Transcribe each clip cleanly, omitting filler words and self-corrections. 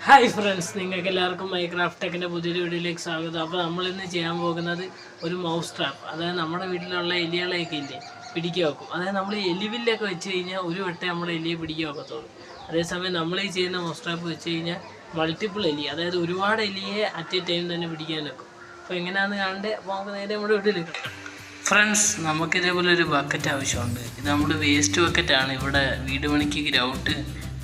Hi friends, നിങ്ങൾക്ക് എല്ലാവർക്കും മൈക്രാഫ്റ്റ് ടെക്കിൻ്റെ പുതിയൊരു വീഡിയോയിലേക്ക് സ്വാഗതം. അപ്പോൾ നമ്മളിന്ന് ചെയ്യാൻ പോകുന്നത് ഒരു മൗസ് ട്രാപ്പ്. അതായത് നമ്മുടെ വീട്ടിലുള്ള എലികളെയൊക്കെ ഇല്ലേ പിടിക്കുക വെക്കും. അതായത് നമ്മൾ എലിവില്ലൊക്കെ വെച്ച് കഴിഞ്ഞാൽ ഒരു വട്ടം നമ്മൾ എലിയെ പിടിക്കുക വെക്കത്തുള്ളൂ. അതേസമയം നമ്മൾ ഈ ചെയ്യുന്ന മൗസ് ട്രാപ്പ് വെച്ച് കഴിഞ്ഞാൽ മൾട്ടിപ്പിൾ എലി, അതായത് ഒരുപാട് എലിയെ അറ്റ് എ ടൈം തന്നെ പിടിക്കാൻ വെക്കും. അപ്പോൾ എങ്ങനെയാണെന്ന് കാണണ്ടേ? അപ്പോൾ നമുക്ക് നേരെ നമ്മുടെ വീട്ടിലേക്ക്. ഫ്രണ്ട്സ്, നമുക്കിതേപോലെ ഒരു ബക്കറ്റ് ആവശ്യമുണ്ട്. ഇത് നമ്മുടെ വേസ്റ്റ് ബക്കറ്റാണ്. ഇവിടെ വീട് പണിക്ക് ഗ്രൗട്ട്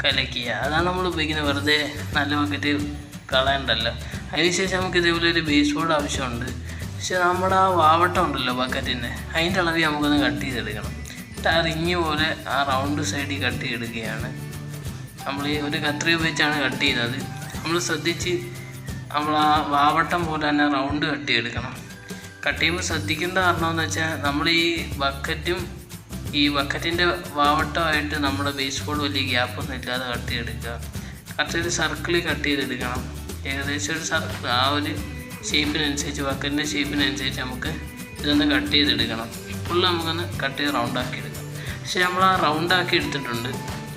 കലക്കിയ അതാണ് നമ്മൾ ഉപയോഗിക്കുന്നത്. വെറുതെ നല്ല ബക്കറ്റ് കളയണ്ടല്ലോ. അതിനുശേഷം നമുക്ക് ഇതേപോലെ ഒരു ബേസ് ബോർഡ് ആവശ്യമുണ്ട്. പക്ഷെ നമ്മുടെ ആ വാവട്ടം ഉണ്ടല്ലോ ബക്കറ്റിൻ്റെ, അതിൻ്റെ അളവ് നമുക്കൊന്ന് കട്ട് ചെയ്തെടുക്കണം. എന്നിട്ട് ആ റിങ് പോലെ ആ റൗണ്ട് സൈഡിൽ കട്ട് ചെയ്തെടുക്കുകയാണ്. നമ്മൾ ഈ ഒരു കത്രി ഉപയോഗിച്ചാണ് കട്ട് ചെയ്യുന്നത്. നമ്മൾ ശ്രദ്ധിച്ച് നമ്മൾ ആ വാവട്ടം പോലെ തന്നെ റൗണ്ട് കട്ട് ചെയ്തെടുക്കണം. കട്ട് ചെയ്യുമ്പോൾ ശ്രദ്ധിക്കേണ്ട കാരണമെന്ന് വെച്ചാൽ നമ്മൾ ഈ ബക്കറ്റിൻ്റെ വാവട്ടമായിട്ട് നമ്മുടെ ബേസ് ബോർഡ് വലിയ ഗ്യാപ്പൊന്നും ഇല്ലാതെ കട്ട് ചെയ്തെടുക്കുക. കറക്റ്റ് ഒരു സർക്കിളിൽ കട്ട് ചെയ്തെടുക്കണം. ഏകദേശം ഒരു സർക്കിൾ ആ ഒരു ഷേപ്പിനനുസരിച്ച്, ബക്കറ്റിൻ്റെ ഷേപ്പിനനുസരിച്ച് നമുക്ക് ഇതൊന്ന് കട്ട് ചെയ്തെടുക്കണം. ഫുള്ള് നമുക്കൊന്ന് കട്ട് ചെയ്ത് റൗണ്ടാക്കി എടുക്കാം. പക്ഷേ നമ്മൾ ആ റൗണ്ടാക്കി എടുത്തിട്ടുണ്ട്,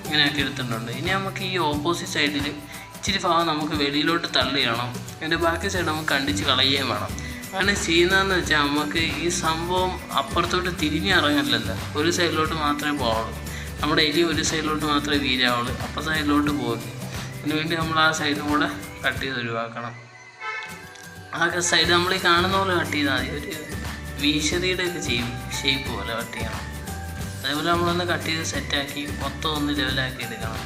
ഇങ്ങനെയാക്കി എടുത്തിട്ടുണ്ട്. ഇനി നമുക്ക് ഈ ഓപ്പോസിറ്റ് സൈഡിൽ ഇച്ചിരി ഭാഗം നമുക്ക് വെളിയിലോട്ട് തള്ളിയണം. അതിൻ്റെ ബാക്കി സൈഡ് നമുക്ക് കണ്ടിച്ച് കളയുകയും വേണം. അങ്ങനെ ചെയ്യുന്നതെന്ന് വെച്ചാൽ നമുക്ക് ഈ സംഭവം അപ്പുറത്തോട്ട് തിരിഞ്ഞിറങ്ങില്ലല്ലോ, ഒരു സൈഡിലോട്ട് മാത്രമേ പോവുള്ളൂ. നമ്മുടെ എലി ഒരു സൈഡിലോട്ട് മാത്രമേ വീരാവുള്ളൂ, അപ്പുറ സൈഡിലോട്ട് പോകില്ല. അതിനുവേണ്ടി നമ്മൾ ആ സൈഡും കൂടെ കട്ട് ചെയ്ത് ഒഴിവാക്കണം. ആ സൈഡ് നമ്മൾ ഈ കാണുന്ന പോലെ കട്ട് ചെയ്താൽ മതി. ഒരു വീശറിയുടെ ഒക്കെ ഷേപ്പ് പോലെ കട്ട് ചെയ്യണം. അതേപോലെ നമ്മളൊന്ന് കട്ട് ചെയ്ത് സെറ്റാക്കി മൊത്തം ഒന്ന് ലെവലാക്കി എടുക്കണം.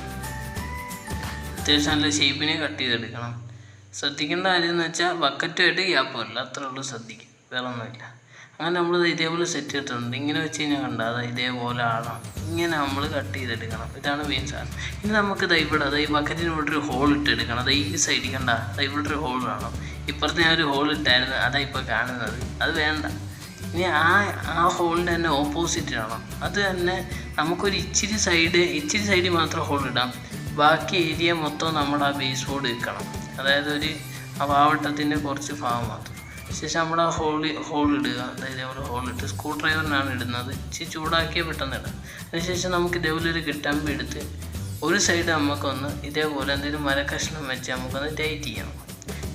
അത്യാവശ്യം നല്ല ഷേപ്പിനെ കട്ട് ചെയ്തെടുക്കണം. ശ്രദ്ധിക്കേണ്ട കാര്യം എന്ന് വെച്ചാൽ ബക്കറ്റുമായിട്ട് ഗ്യാപ്പല്ല, അത്രേ ഉള്ളൂ. ശ്രദ്ധിക്കും, വേറെ ഒന്നുമില്ല. അങ്ങനെ നമ്മൾ ഇതേപോലെ സെറ്റ് ചെയ്തിട്ടുണ്ട്. ഇങ്ങനെ വെച്ച് കഴിഞ്ഞാൽ കണ്ട അതാ ഇതേപോലെ ആണോ, ഇങ്ങനെ നമ്മൾ കട്ട് ചെയ്തെടുക്കണം. ഇതാണ് മെയിൻ സാധനം. ഇനി നമുക്ക് ഇവിടെ ഈ ബക്കറ്റിന് ഇവിടെ ഒരു ഹോൾ ഇട്ടെടുക്കണം. ഈ സൈഡിൽ കണ്ട ഇവിടെ ഒരു ഹോൾ വേണം. ഇപ്പുറത്ത് ഞാൻ ഒരു ഹോൾ ഇട്ടായിരുന്നു, അതാ ഇപ്പോൾ കാണുന്നത്. അത് വേണ്ട. ഇനി ആ ഹോളിൻ്റെ തന്നെ ഓപ്പോസിറ്റ് വേണം. അത് തന്നെ നമുക്കൊരു ഇച്ചിരി സൈഡിൽ മാത്രം ഹോൾ ഇടാം. ബാക്കി ഏരിയ മൊത്തം നമ്മുടെ ആ ബേസ് ബോർഡ് വെക്കണം. അതായത് ആ വാവട്ടത്തിൻ്റെ കുറച്ച് ഭാഗം മാത്രം. ശേഷം നമ്മൾ ആ ഹോൾ ഇടുക. അതായത് അവിടെ ഹോളിട്ട് സ്ക്രൂ ഡ്രൈവറിനാണ് ഇടുന്നത്. ഇച്ചിരി ചൂടാക്കിയാൽ പെട്ടെന്ന് ഇടാം. അതിനുശേഷം നമുക്ക് ഇതേപോലെ ഒരു കിട്ടമ്പ് എടുത്ത് ഒരു സൈഡ് നമുക്കൊന്ന് ഇതേപോലെ എന്തെങ്കിലും മരക്കഷ്ണം വെച്ച് നമുക്കൊന്ന് ടൈറ്റ് ചെയ്യണം.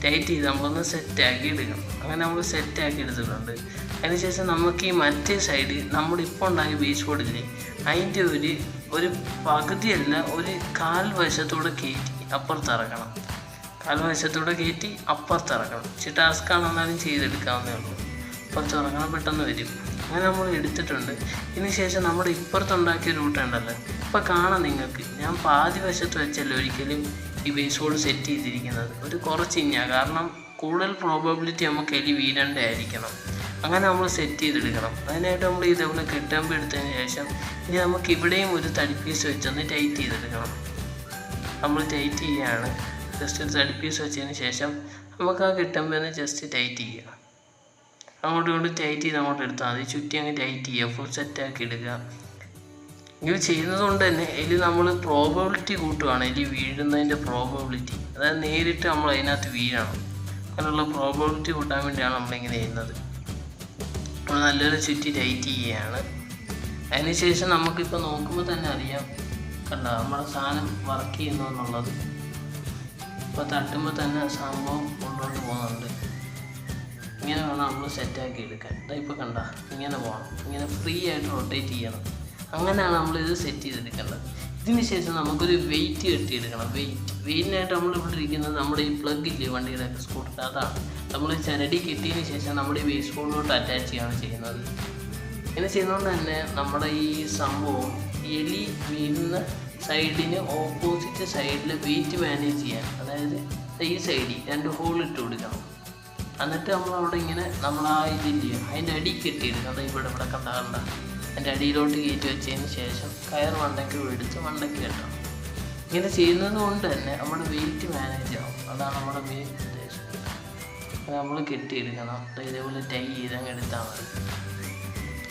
ടൈറ്റ് ചെയ്ത് നമ്മളൊന്ന് സെറ്റാക്കി എടുക്കണം. അങ്ങനെ നമ്മൾ സെറ്റാക്കി എടുത്തിട്ടുണ്ട്. അതിനുശേഷം നമുക്ക് ഈ മറ്റേ സൈഡ് നമ്മളിപ്പോൾ ഉണ്ടാക്കിയ ബേസ് ബോർഡില്ലേ, അതിൻ്റെ ഒരു പകുതിയല്ല, ഒരു കാൽവശത്തൂടെ കയറ്റി അപ്പുറത്തിറക്കണം. കാൽവശത്തൂടെ കയറ്റി അപ്പുറത്തിറക്കണം. ഇച്ചിരി ടാസ്ക്കാണെന്നാലും ചെയ്തെടുക്കാവുന്നേ ഉള്ളൂ. അപ്പുറത്തിറങ്ങണം, പെട്ടെന്ന് വരും. അങ്ങനെ നമ്മൾ എടുത്തിട്ടുണ്ട്. ഇതിന് ശേഷം നമ്മുടെ ഇപ്പുറത്തുണ്ടാക്കിയ റൂട്ട് ഉണ്ടല്ലോ, ഇപ്പോൾ കാണാം നിങ്ങൾക്ക്. ഞാൻ പാതി വശത്ത് വെച്ചല്ലോ ഒരിക്കലും ഈ ബേസ് ബോർഡ് സെറ്റ് ചെയ്തിരിക്കുന്നത്. ഒരു കുറച്ച് കാരണം കൂടുതൽ പ്രോബബിലിറ്റി നമുക്ക് എലി വീഴേണ്ട ആയിരിക്കണം. അങ്ങനെ നമ്മൾ സെറ്റ് ചെയ്തെടുക്കണം. അതിനായിട്ട് നമ്മൾ ഇതേപോലെ കെട്ടുമ്പ് എടുത്തതിന് ശേഷം ഇനി നമുക്ക് ഇവിടെയും ഒരു തടിപ്പീസ് വെച്ചൊന്ന് ടൈറ്റ് ചെയ്തെടുക്കണം. നമ്മൾ ടൈറ്റ് ചെയ്യുകയാണ്. ജസ്റ്റ് ഒരു തടിപ്പീസ് വെച്ചതിന് ശേഷം നമുക്ക് ആ കെട്ടുമ്പെന്ന് ജസ്റ്റ് ടൈറ്റ് ചെയ്യുക. അങ്ങോട്ടും ഇങ്ങോട്ടും ടൈറ്റ് ചെയ്ത് അങ്ങോട്ട് എടുത്താൽ മതി. ചുറ്റി അങ്ങ് ടൈറ്റ് ചെയ്യുക, ഫുൾ സെറ്റാക്കി എടുക്കുക. ഇങ്ങനെ ചെയ്യുന്നത് കൊണ്ട് തന്നെ എലി നമ്മൾ പ്രോബബിലിറ്റി കൂട്ടുകയാണ്. എലി വീഴുന്നതിൻ്റെ പ്രോബബിലിറ്റി, അതായത് നേരിട്ട് നമ്മൾ അതിനകത്ത് വീഴണം. അങ്ങനെയുള്ള പ്രോബബിലിറ്റി കൂട്ടാൻ വേണ്ടിയാണ് നമ്മളിങ്ങനെ ചെയ്യുന്നത്. നമ്മൾ നല്ലൊരു ചുറ്റി ടൈറ്റ് ചെയ്യുകയാണ്. അതിനുശേഷം നമുക്കിപ്പോൾ നോക്കുമ്പോൾ തന്നെ അറിയാം, കണ്ടോ നമ്മുടെ സാധനം വർക്ക് ചെയ്യുന്നു എന്നുള്ളത്. ഇപ്പോൾ തട്ടുമ്പോൾ തന്നെ സംഭവം മുന്നോട്ട് പോകുന്നുണ്ട്. ഇങ്ങനെ വേണം നമ്മൾ സെറ്റാക്കി എടുക്കാൻ. ഇപ്പോൾ കണ്ട ഇങ്ങനെ പോകണം, ഇങ്ങനെ ഫ്രീ ആയിട്ട് റൊട്ടേറ്റ് ചെയ്യണം. അങ്ങനെയാണ് നമ്മളിത് സെറ്റ് ചെയ്തെടുക്കേണ്ടത്. ഇതിന് ശേഷം നമുക്കൊരു വെയിറ്റ് കെട്ടിയെടുക്കണം. വെയിറ്റിനായിട്ട് നമ്മളിവിടെ ഇരിക്കുന്നത് നമ്മുടെ ഈ പ്ലഗ് ഇല്ലേ വണ്ടിയുടെ സ്കൂട്ടർ, അതാണ്. നമ്മൾ ചരടി കെട്ടിയതിന് ശേഷം നമ്മുടെ ഈ ബേസ് ബോർഡിലോട്ട് അറ്റാച്ച് ചെയ്യുകയാണ് ചെയ്യുന്നത്. ഇങ്ങനെ ചെയ്യുന്നതുകൊണ്ട് തന്നെ നമ്മുടെ ഈ സംഭവം എലി വീഴുന്ന സൈഡിന് ഓപ്പോസിറ്റ് സൈഡിൽ വെയിറ്റ് മാനേജ് ചെയ്യാൻ, അതായത് ഈ സൈഡിൽ 2 ഹോൾ ഇട്ട് കൊടുക്കണം. എന്നിട്ട് നമ്മളവിടെ ഇങ്ങനെ നമ്മൾ ആ ഇതില്ലേ അതിൻ്റെ അടി കെട്ടിയെടുക്കണം. അത് ഇവിടെ കണ്ട അതിൻ്റെ അടിയിലോട്ട് കയറ്റി വെച്ചതിന് ശേഷം കയർ മണ്ടയ്ക്ക് എടുത്ത് മണ്ടയ്ക്ക് കെട്ടണം. ഇങ്ങനെ ചെയ്യുന്നത് കൊണ്ട് തന്നെ നമ്മുടെ വെയിറ്റ് മാനേജ് ആവും. അതാണ് നമ്മുടെ മെയിൻ ഉദ്ദേശം. നമ്മൾ കെട്ടിയെടുക്കണം. ഇതേപോലെ ടൈ ചെയ്തങ്ങ് എടുത്താൽ മതി.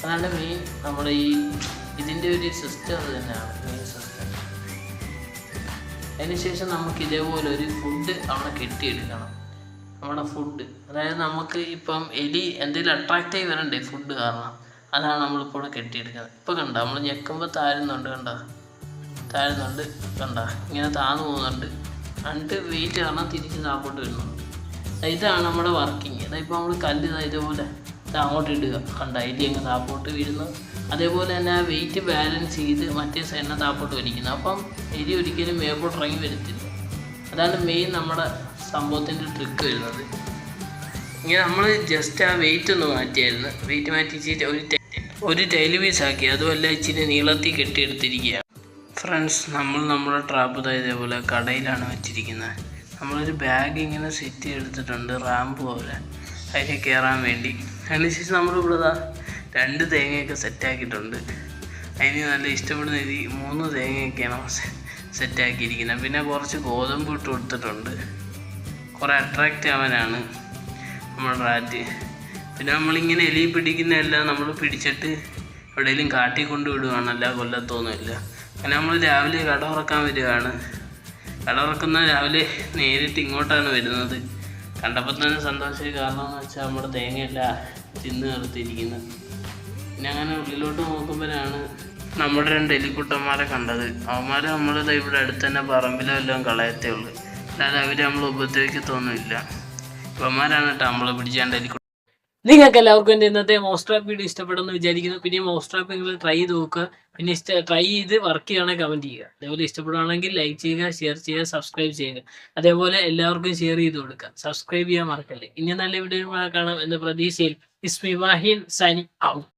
അതാണ് മെയിൻ നമ്മുടെ ഇതിൻ്റെ ഒരു സിസ്റ്റം. അത് തന്നെയാണ് മെയിൻ സിസ്റ്റം. അതിനുശേഷം നമുക്ക് ഇതേപോലെ ഒരു ഫുഡ് അവിടെ കെട്ടിയെടുക്കണം. നമ്മുടെ ഫുഡ്, അതായത് നമുക്ക് ഇപ്പം എലി എന്തെങ്കിലും അട്രാക്റ്റായി വരണ്ടേ ഫുഡ് കാരണം, അതാണ് നമ്മളിപ്പോൾ ഇവിടെ കെട്ടിയെടുക്കുന്നത്. ഇപ്പോൾ കണ്ട നമ്മൾ ഞെക്കുമ്പോൾ താഴുന്നുണ്ട്, കണ്ട ഇങ്ങനെ താഴ്ന്നു പോകുന്നുണ്ട്. എന്നിട്ട് വെയിറ്റ് കാരണം തിരിച്ച് താപ്പോട്ട് വരുന്നത്. ഇതാണ് നമ്മുടെ വർക്കിങ്. അതായപ്പോൾ നമ്മൾ കല്ല് ഇതേപോലെ അങ്ങോട്ട് ഇടുക, കണ്ട ഇടി അങ്ങ് താപ്പോട്ട് വീഴുന്നു. അതേപോലെ തന്നെ ആ വെയിറ്റ് ബാലൻസ് ചെയ്ത് മറ്റേ സൈഡിനെ താപ്പോട്ട് വലിക്കുന്നത്. അപ്പം എരി ഒരിക്കലും മേപ്പോട്ട് ഇറങ്ങി വരത്തില്ല. അതാണ് മെയിൻ നമ്മുടെ സംഭവത്തിൻ്റെ ട്രിക്ക് വരുന്നത്. ഇങ്ങനെ നമ്മൾ ജസ്റ്റ് ആ വെയിറ്റ് ഒന്ന് മാറ്റിയായിരുന്നു. വെയിറ്റ് മാറ്റിച്ചിട്ട് ഒരു ടൈല് പീസ് ആക്കി, അതുമല്ല ഇച്ചിരി നീളത്തിൽ കെട്ടിയെടുത്തിരിക്കുകയാണ്. ഫ്രണ്ട്സ്, നമ്മുടെ ട്രാപ്പ് ഇതേപോലെ കടയിലാണ് വെച്ചിരിക്കുന്നത്. നമ്മളൊരു ബാഗ് ഇങ്ങനെ സെറ്റ് ചെയ്തെടുത്തിട്ടുണ്ട്, റാമ്പ് പോലെ അതിൽ കയറാൻ വേണ്ടി. അതിനുശേഷം നമ്മളിവിടെ 2 തേങ്ങയൊക്കെ സെറ്റാക്കിയിട്ടുണ്ട്. അതിന് നല്ല ഇഷ്ടപ്പെടുന്ന രീതി 3 തേങ്ങയൊക്കെയാണ് സെറ്റാക്കിയിരിക്കുന്നത്. പിന്നെ കുറച്ച് ഗോതമ്പ് ഇട്ട് കൊടുത്തിട്ടുണ്ട്, കുറേ അട്രാക്റ്റ് ആവാനാണ് നമ്മുടെ റാറ്റ്. പിന്നെ നമ്മളിങ്ങനെ എലി പിടിക്കുന്നതെല്ലാം നമ്മൾ പിടിച്ചിട്ട് എവിടെയെങ്കിലും കാട്ടിക്കൊണ്ട് വിടുകയാണ്, അല്ല കൊല്ലത്തൊന്നുമില്ല. അങ്ങനെ നമ്മൾ രാവിലെ കട തുറക്കാൻ വരികയാണ്. കട തുറക്കുന്ന രാവിലെ നേരിട്ട് ഇങ്ങോട്ടാണ് വരുന്നത്. കണ്ടപ്പോൾ തന്നെ സന്തോഷമായി. കാരണം എന്ന് വെച്ചാൽ നമ്മുടെ തേങ്ങയെല്ലാം തിന്ന് നിർത്തിയിരിക്കുന്നത്. പിന്നെ അങ്ങനെ ഉള്ളിലോട്ട് നോക്കുമ്പോഴാണ് നമ്മുടെ 2 എലിക്കുട്ടന്മാരെ കണ്ടത്. അവന്മാരെ നമ്മളിത് ഇവിടെ അടുത്ത് തന്നെ പറമ്പിലോ എല്ലാം കളയത്തേ ഉള്ളൂ, അല്ലാതെ അവർ നമ്മൾ ഉപദ്രവിക്കത്തൊന്നുമില്ല. ഇവന്മാരാണ് കേട്ടോ നമ്മൾ പിടിച്ചാണ്ട് എലിക്കുട്ട. നിങ്ങൾക്ക് എല്ലാവർക്കും എൻ്റെ ഇന്നത്തെ മൗസ്ട്രാപ്പ് വീഡിയോ ഇഷ്ടപ്പെടുമെന്ന് വിചാരിക്കുന്നു. പിന്നെ മൗസ്ട്രാപ്പ് നിങ്ങൾ ട്രൈ ചെയ്ത് നോക്കുക. പിന്നെ ട്രൈ ചെയ്ത് വർക്ക് ചെയ്യുകയാണെങ്കിൽ കമൻറ്റ് ചെയ്യുക. അതേപോലെ ഇഷ്ടപ്പെടുകയാണെങ്കിൽ ലൈക്ക് ചെയ്യുക, ഷെയർ ചെയ്യുക, സബ്സ്ക്രൈബ് ചെയ്യുക. അതേപോലെ എല്ലാവർക്കും ഷെയർ ചെയ്ത് കൊടുക്കുക. സബ്സ്ക്രൈബ് ചെയ്യാൻ മറക്കല്ലേ. ഇനി നല്ല വീഡിയോ കാണാം എന്ന പ്രതീക്ഷയിൽ ഇസ്മി വാഹിൻ സൈനിങ് ഔട്ട്.